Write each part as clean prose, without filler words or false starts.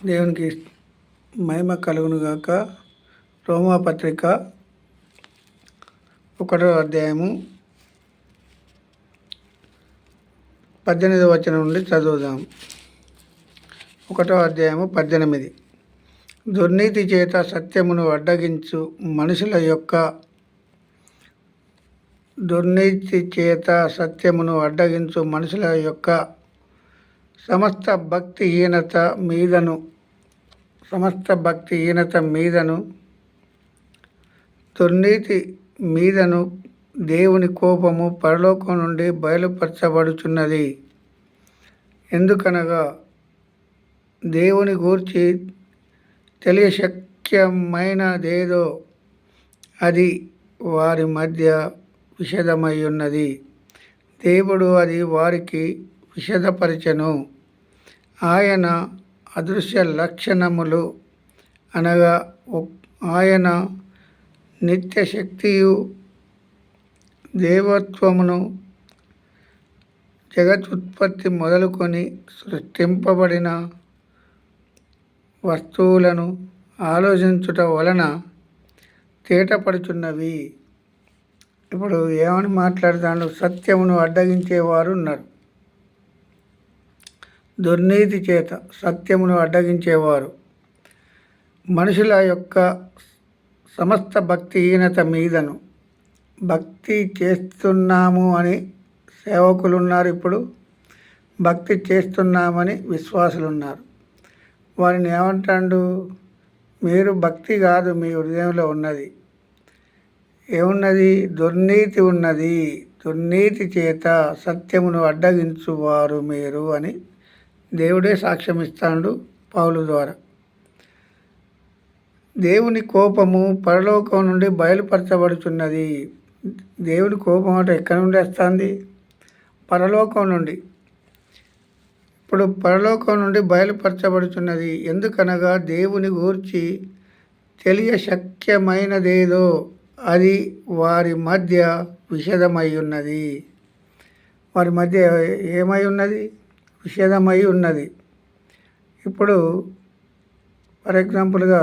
దేవునికి మహిమ కలుగునుగాక. రోమాపత్రిక 1వ అధ్యాయము 18వ వచనం నుండి చదువుదాం. 1వ అధ్యాయము 18. దుర్నీతి చేత సత్యమును అడ్డగించు మనుషుల యొక్క సమస్త భక్తిహీనత మీదను దుర్నీతి మీదను దేవుని కోపము పరలోకం నుండి బయలుపరచబడుచున్నది. ఎందుకనగా దేవుని గూర్చి తెలియశక్యమైనదేదో అది వారి మధ్య విషదమై ఉన్నది. దేవుడు అది వారికి విషదపరచెను. ఆయన అదృశ్య లక్షణములు అనగా ఆయన నిత్యశక్తియు దేవత్వమును జగతుత్పత్తి మొదలుకొని సృష్టింపబడిన వస్తువులను ఆలోచించుట వలన తేటపడుచున్నవి. ఇప్పుడు ఏమని మాట్లాడుతాడు? సత్యమును అడ్డగించేవారు ఉన్నారు. దుర్నీతి చేత సత్యమును అడ్డగించేవారు మనుషుల యొక్క సమస్త భక్తిహీనత మీదను. భక్తి చేస్తున్నాము అని సేవకులు ఉన్నారు, ఇప్పుడు భక్తి చేస్తున్నామని విశ్వాసులు ఉన్నారు. వారిని ఏమంటాడు? మీరు భక్తి కాదు, మీ హృదయంలో ఉన్నది ఏమున్నది? దుర్నీతి ఉన్నది. దుర్నీతి చేత సత్యమును అడ్డగించువారు మీరు అని దేవుడే సాక్ష్యం ఇస్తాడు పౌలు ద్వారా. దేవుని కోపము పరలోకం నుండి బయలుపరచబడుచున్నది. దేవుని కోపం అంటే ఎక్కడి నుండి వస్తుంది? పరలోకం నుండి. ఇప్పుడు పరలోకం నుండి బయలుపరచబడుచున్నది. ఎందుకనగా దేవుని గూర్చి తెలియశక్యమైనదేదో అది వారి మధ్య విషదమై ఉన్నది. వారి మధ్య ఏమై ఉన్నది? విషదమై ఉన్నది. ఇప్పుడు ఫర్ ఎగ్జాంపుల్గా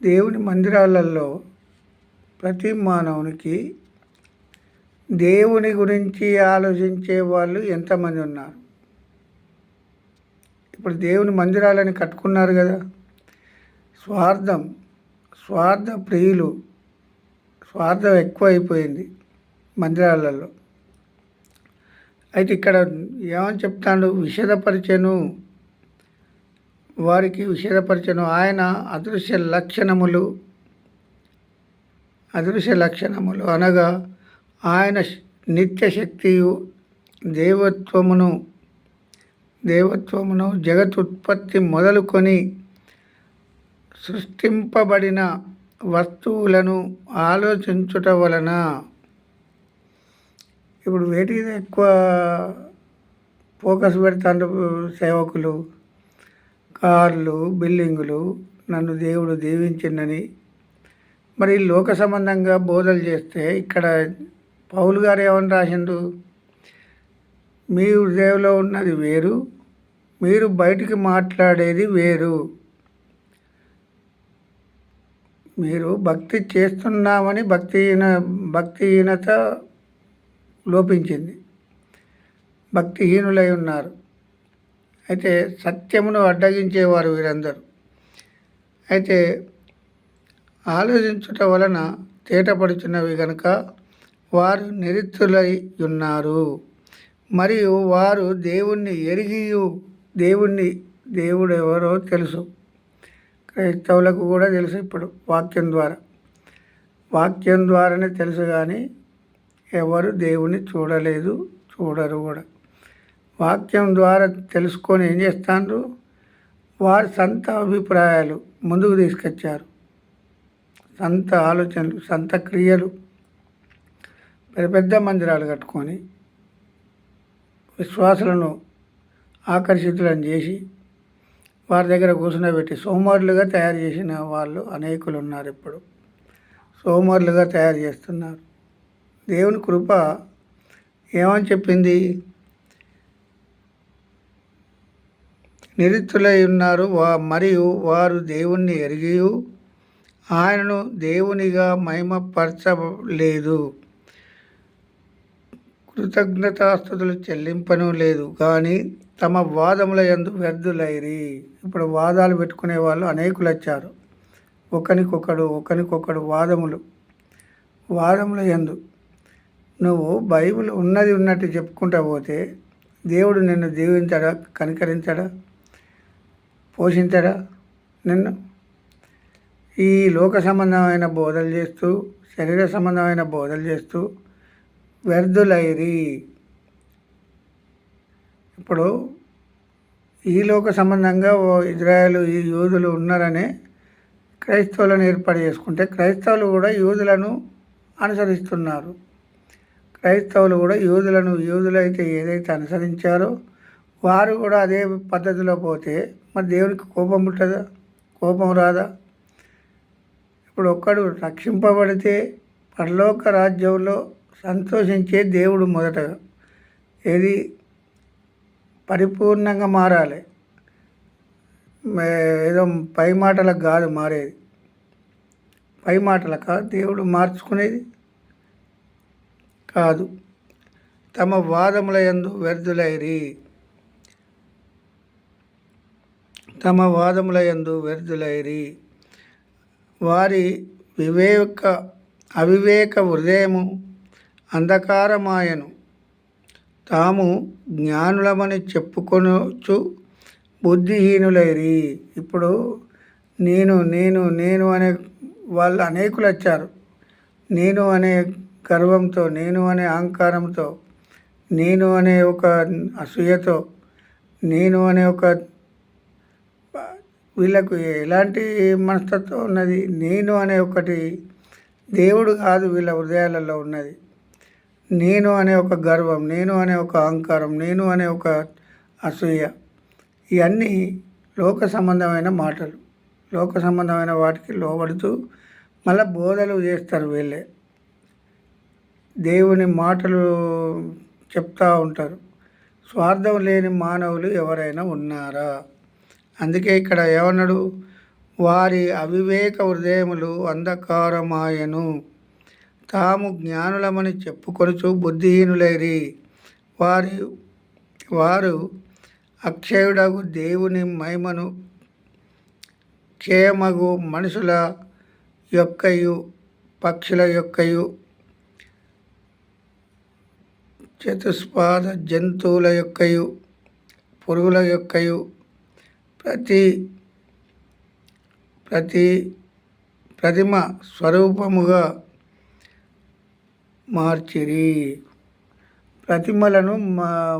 దేవుని మందిరాలలో ప్రతి మానవునికి దేవుని గురించి ఆలోచించే వాళ్ళు ఎంతమంది ఉన్నారు? ఇప్పుడు దేవుని మందిరాలని కట్టుకున్నారు కదా, స్వార్థ ప్రియులు, స్వార్థం ఎక్కువ అయిపోయింది మందిరాలలో. అయితే ఇక్కడ ఏమని చెప్తాడు? వారికి విషదపరచెను. ఆయన అదృశ్య లక్షణములు అనగా ఆయన నిత్యశక్తియు దేవత్వమును జగతుత్పత్తి మొదలుకొని సృష్టింపబడిన వస్తువులను ఆలోచించుట వలన. ఇప్పుడు వేటికి ఎక్కువ ఫోకస్ పెడతాడు సేవకులు? కార్లు, బిల్డింగులు, నన్ను దేవుడు దీవించిందని. మరి లోక సంబంధంగా బోధలు చేస్తే ఇక్కడ పౌలు గారు ఏమని రాసిండు? మీ హృదయంలో ఉన్నది వేరు, మీరు బయటికి మాట్లాడేది వేరు. మీరు భక్తి చేస్తున్నామని భక్తిహీనత లోపించింది, భక్తిహీనులై ఉన్నారు. అయితే సత్యమును అడ్డగించేవారు వీరందరూ. అయితే ఆలోచించుట వలన తేటపడుచున్నవి కనుక వారు నిరుత్తులై ఉన్నారు. మరియు వారు దేవుణ్ణి ఎరిగియు దేవుడు ఎవరో తెలుసు. క్రైస్తవులకు కూడా తెలుసు. ఇప్పుడు వాక్యం ద్వారానే తెలుసు, కానీ ఎవరు దేవుని చూడలేదు, చూడరు కూడా. వాక్యం ద్వారా తెలుసుకొని ఏం చేస్తాండ్రు? వారి సొంత అభిప్రాయాలు ముందుకు తీసుకొచ్చారు, సొంత ఆలోచనలు, సొంత క్రియలు. పెద్ద మందిరాలు కట్టుకొని విశ్వాసులను ఆకర్షితులను చేసి వారి దగ్గర కూర్చునబెట్టి సోమరులుగా తయారు చేసిన వాళ్ళు అనేకులు ఉన్నారు. ఇప్పుడు సోమరులుగా తయారు చేస్తున్నారు. దేవుని కృప ఏమని చెప్పింది? నిరుత్తులై ఉన్నారు. మరియు వారు దేవుణ్ణి ఎరిగి ఆయనను దేవునిగా మహిమపరచలేదు, కృతజ్ఞతాస్తుతులు చెల్లింపను లేదు, కానీ తమ వాదముల యందు వ్యర్థులైరి. ఇప్పుడు వాదాలు పెట్టుకునే వాళ్ళు అనేకులు వచ్చారు. ఒకరికొకడు వాదముల యందు. నువ్వు బైబిల్ ఉన్నది ఉన్నట్టు చెప్పుకుంటా పోతే దేవుడు నిన్ను దీవించడా, కనికరించడా, పోషించడా నిన్ను? ఈ లోక సంబంధమైన బోధలు చేస్తూ, శరీర సంబంధమైన బోధలు చేస్తూ వ్యర్థులైరి. ఇప్పుడు ఈ లోక సంబంధంగా ఇజ్రాయేలు ఈ యూదులు ఉన్నారనే క్రైస్తవులను ఏర్పాటు చేసుకుంటే, క్రైస్తవులు కూడా యూదులను అనుసరిస్తున్నారు. క్రైస్తవులు కూడా యూదులైతే ఏదైతే అనుసరించారో వారు కూడా అదే పద్ధతిలో పోతే మరి దేవునికి కోపం పుట్టదా? కోపం రాదా? ఇప్పుడు ఒక్కడు రక్షింపబడితే పరలోక రాజ్యంలో సంతోషించే దేవుడు మొదటగా ఏది పరిపూర్ణంగా మారాలి. ఏదో పై మాటలకు కాదు మారేది. పై మాటలకా దేవుడు మార్చుకునేది కాదు. తమ వాదముల యందు వ్యర్థులైరి. వారి అవివేక హృదయము అంధకారమాయను. తాము జ్ఞానులమని చెప్పుకొనొచ్చు బుద్ధిహీనులైరి. ఇప్పుడు నేను నేను నేను అనే వాళ్ళు అనేకులు వచ్చారు. నేను అనే గర్వంతో, నేను అనే అహంకారంతో, నేను అనే ఒక అసూయతో, నేను అనే ఒక వీళ్ళకు ఎలాంటి మనస్తత్వం ఉన్నది? నేను అనే ఒకటి దేవుడు కాదు వీళ్ళ హృదయాలలో ఉన్నది. నేను అనే ఒక గర్వం, నేను అనే ఒక అహంకారం, నేను అనే ఒక అసూయ, ఇవన్నీ లోక సంబంధమైన మాటలు. లోక సంబంధమైన వాటికి లోబడుతూ మళ్ళీ బోధలు చేస్తారు. వీళ్ళే దేవుని మాటలు చెప్తూ ఉంటారు. స్వార్థం లేని మానవులు ఎవరైనా ఉన్నారా? అందుకే ఇక్కడ ఏమన్నాడు? వారి అవివేక హృదయములు అంధకారమాయను. తాము జ్ఞానులమని చెప్పుకొనుచు బుద్ధిహీనులైరి. వారు అక్షయుడగు దేవుని మహిమను క్షేమగు మనుషుల యొక్కయు, పక్షుల యొక్కయు, చతుష్పాద జంతువుల యొక్కయు, పురుగుల యొక్కయు ప్రతిమ స్వరూపముగా మార్చిరి. ప్రతిమలను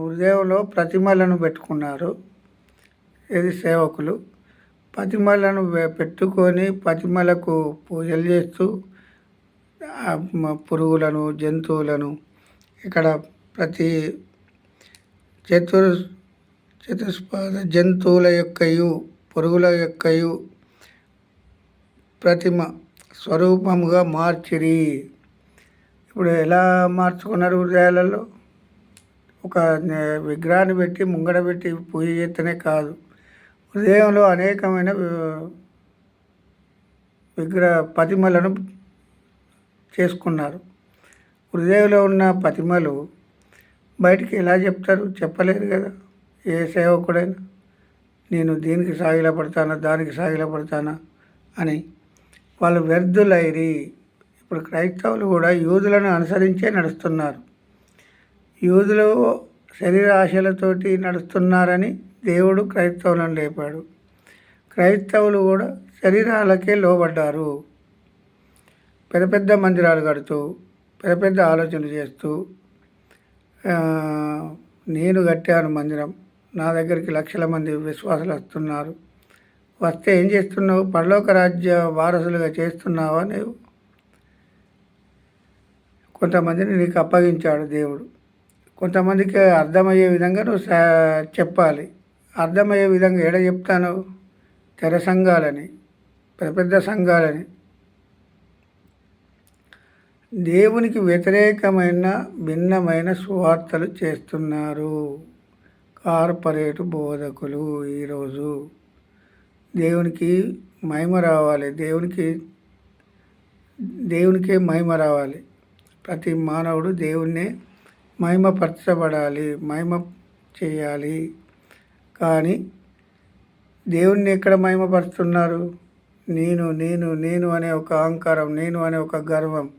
హృదయంలో ప్రతిమలను పెట్టుకున్నారు. ఇది సేవకులు ప్రతిమలను పెట్టుకొని ప్రతిమలకు పూజలు చేస్తూ పురుగులను, జంతువులను, ఇక్కడ ప్రతి చతుష్పాద జంతువుల యొక్కయు, పురుగుల యొక్కయు ప్రతిమ స్వరూపముగా మార్చిరి. ఇప్పుడు ఎలా మార్చుకున్నారు? హృదయాలలో ఒక విగ్రహాన్ని పెట్టి ముంగడ పెట్టి పూజ చేస్తేనే కాదు, హృదయంలో అనేకమైన ప్రతిమలను చేసుకున్నారు. హృదయంలో ఉన్న ప్రతిమలు బయటికి ఎలా చెప్తారు? చెప్పలేరు కదా. ఏ సేవకుడైనా నేను దీనికి సాగిలపడతానా, దానికి సాగిలపడతానా అని వాళ్ళు వ్యర్థులైరి. ఇప్పుడు క్రైస్తవులు కూడా యూదులను అనుసరించే నడుస్తున్నారు. యూదులు శరీర ఆశలతోటి నడుస్తున్నారని దేవుడు క్రైస్తవులను లేపాడు. క్రైస్తవులు కూడా శరీరాలకే లోబడ్డారు. పెద్ద పెద్ద మందిరాలు కడుతూ, పెద్ద పెద్ద ఆలోచనలు చేస్తూ, నేను కట్టాను మందిరం, నా దగ్గరికి లక్షల మంది విశ్వాసులు వస్తున్నారు, వస్తే ఏం చేస్తున్నావు? పరలోక రాజ్య వారసులుగా చేస్తున్నావా? నీవు కొంతమందిని నీకు అప్పగించాడు దేవుడు. కొంతమందికి అర్థమయ్యే విధంగా నువ్వు చెప్పాలి. అర్థమయ్యే విధంగా ఎడ చెప్తాను? తెర సంఘాలని, పెద్ద పెద్ద సంఘాలని, దేవునికి వ్యతిరేకమైన భిన్నమైన సువార్తలు చేస్తున్నారు. కార్పొరేట్ బోధకులు ఈరోజు దేవునికి మహిమ రావాలి, దేవునికే మహిమ రావాలి. ప్రతి మానవుడు దేవుణ్ణి మహిమపరచబడాలి, మహిమ చేయాలి. కానీ దేవుణ్ణి ఎక్కడ మహిమపరుస్తున్నారు? నేను నేను నేను అనే ఒక అహంకారం, నేను అనే ఒక గర్వం.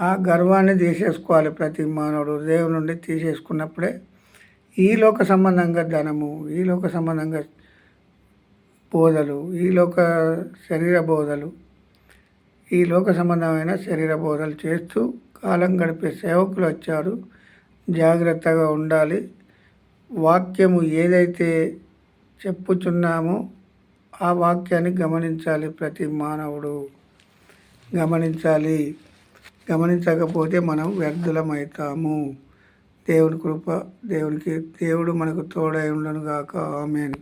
ఆ గర్వాన్ని తీసేసుకోవాలి ప్రతి మానవుడు. దేవుని నుండి తీసేసుకున్నప్పుడే ఈ లోక సంబంధంగా ధనము, ఈ లోక సంబంధంగా బోధలు, ఈ లోక శరీర బోధలు, ఈ లోక సంబంధమైన శరీర బోధలు చేస్తూ కాలం గడిపే సేవకులు వచ్చారు. జాగ్రత్తగా ఉండాలి. వాక్యము ఏదైతే చెప్పుచున్నామో ఆ వాక్యాన్ని గమనించాలి. ప్రతి మానవుడు గమనించాలి. గమనించకపోతే మనం వ్యర్థులమవుతాము. దేవుని కృప, దేవుడు మనకు తోడై ఉండను గాక. ఆమేన్.